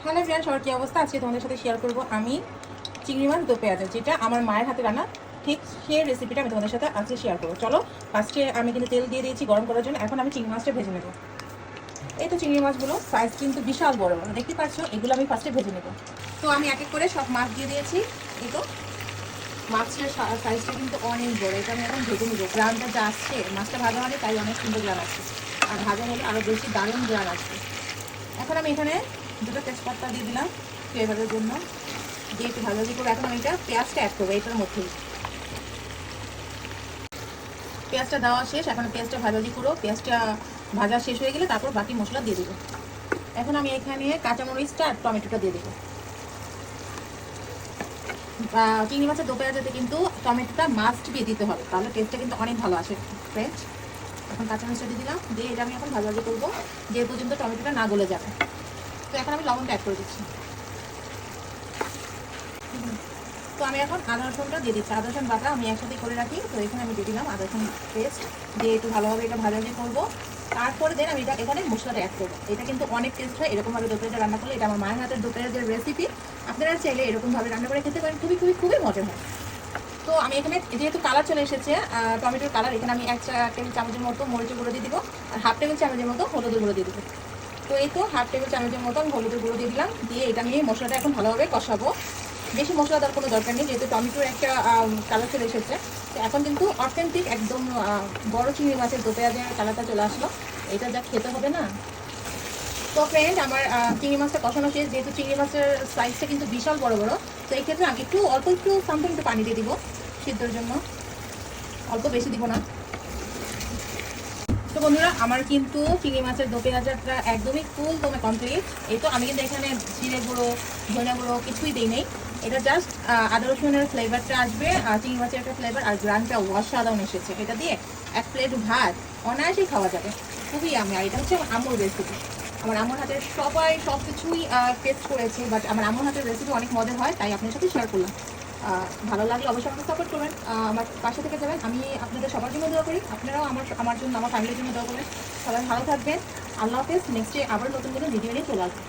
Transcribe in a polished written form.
Hello friend, সবার কী অবস্থা? আজকে তোমাদের সাথে শেয়ার করবো আমি চিংড়ি মাছ দো পেঁয়াজের, যেটা আমার মায়ের হাতে রান্না, ঠিক সেই রেসিপিটা আমি তোমাদের সাথে আজকে শেয়ার করবো। চলো, ফার্স্টে আমি কিন্তু তেল দিয়ে দিয়েছি গরম করার জন্য। এখন আমি চিংড়ি মাছটা ভেজে নেবো। এই তো চিংড়ি মাছগুলো সাইজ কিন্তু বিশাল বড় বড়, দেখতে পাচ্ছ? এগুলো আমি ফার্স্টে ভেজে নেবো। তো আমি এক এক করে সব মাছ দিয়ে দিয়েছি। এই তো মাছের সাইজটা কিন্তু অনেক বড়, এটা আমি এখন ভেজে নেবো। গ্রানটা যা আসছে, মাছটা ভাজা মানে তাই অনেক সুন্দর গ্রান আসছে, আর ভাজা হলে আরও বেশি দারুণ গ্রান আসছে। এখন আমি এখানে দুটো তেজপাতা দিয়ে দিলাম ফ্লেভারের জন্য, দিয়ে একটু ভাজাভাজি করে এখন আমি এটা পেঁয়াজটা অ্যাড করবো এটার মধ্যেই। পেঁয়াজটা দেওয়া শেষ, এখন পেঁয়াজটা ভাজাভাজি করো। পেঁয়াজটা ভাজা শেষ হয়ে গেলে তারপর বাকি মশলা দিয়ে দেবো। এখন আমি এখানে কাঁচামরিচটা আর টমেটোটা দিয়ে দেবো। চিংড়ি মাছের দো পেঁয়াজেতে কিন্তু টমেটোটা মাস্ট দিয়ে দিতে হবে, তাহলে টেস্টটা কিন্তু অনেক ভালো আসে ফ্রেন্ড। এখন কাঁচামরিচটা দিয়ে দিলাম, দিয়ে এটা আমি এখন ভাজাভাজি করবো যে পর্যন্ত টমেটোটা না গলে যাবে। তো এখন আমি লবণটা অ্যাড করে দিচ্ছি। তো আমি এখন আদা রসুনটা দিয়ে দিচ্ছি। আদা রসুন বাটা আমি একসাথে করে রাখি, তো এখানে আমি দিয়ে দিলাম আদা রসুন পেস্ট, দিয়ে একটু ভালোভাবে এটা ভাজাভাজি করবো। তারপরে দেন আমি এটা এখানে মশলাটা অ্যাড করবো। এটা কিন্তু অনেক টেস্ট হয় এরকমভাবে দো পেঁয়াজা রান্না করলে। এটা আমার মায়ের হাতের দো পেঁয়াজের রেসিপি, আপনারা চাইলে এরকমভাবে রান্না করে খেতে পারেন, খুবই খুবই খুবই মজা হয়। তো আমি এখানে যেহেতু কালার চলে এসেছে, টমেটোর কালার, এখানে আমি 1 টেবিল চামচের মতো মরিচের গুঁড়ো দিয়ে দিব, আর 1/2 টেবিল চামচের মতো হলুদের গুঁড়ো দিয়ে দেবো। তো এই তো 1/2 টেবিল চামচের মতো আমি হলুদের গুঁড়ো দিয়ে দিলাম, দিয়ে এটা নিয়ে মশলাটা এখন ভালোভাবে কষাবো। বেশি মশলা দেওয়ার কোনো দরকার নেই, যেহেতু টমেটোর একটা কালার চলে এসেছে। তো এখন কিন্তু অথেন্টিক একদম বড় চিংড়ি মাছের দো পেঁয়াজের কালারটা চলে আসলো। এটা যা খেতে হবে না। তো ফ্রেন্ড, আমার চিংড়ি মাছটা কষানো শেষ। যেহেতু চিংড়ি মাছের সাইজটা কিন্তু বিশাল বড় বড়, তো এই ক্ষেত্রে আমি একটু সামথিং একটু পানি দিয়ে দিব সিদ্ধর জন্য, অল্প, বেশি দিব না। তো বন্ধুরা, আমার কিন্তু চিংড়ি মাছের দো পেঁয়াজাটা একদমই ফুল দমে কমপ্লিট। এই তো আমি কিন্তু এখানে জিরে গুঁড়ো, ধনিয়া গুঁড়ো কিছুই দিই নেই। এটা জাস্ট আদা রসুনের ফ্লেভারটা আসবে, চিংড়ি মাছের একটা ফ্লেভার, আর গ্রানটা অসাধারণ এসেছে। এটা দিয়ে 1 প্লেট ভাত অনায়াসেই খাওয়া যাবে, খুবই আমি। আর এটা হচ্ছে আমার আম্মুর রেসিপি। আমার আম্মুর হাতের সবাই সব কিছুই টেস্ট করেছে, বাট আমার আম্মুর হাতের রেসিপি অনেক মজা হয়, তাই আপনার সাথে শেয়ার করলাম। ভালো লাগলে অবশ্যই আমাকে সাপোর্ট করবেন, আমার পাশে থেকে যাবেন। আমি আপনাদের সবার জন্য দোয়া করি, আপনারাও আমার জন্য, আমার ফ্যামিলির জন্য দোয়া করবেন। সবাই ভালো থাকবেন। আল্লাহ হাফেজ। নেক্সটে আবার নতুন কোনো ভিডিও নিয়ে চলে আসবেন।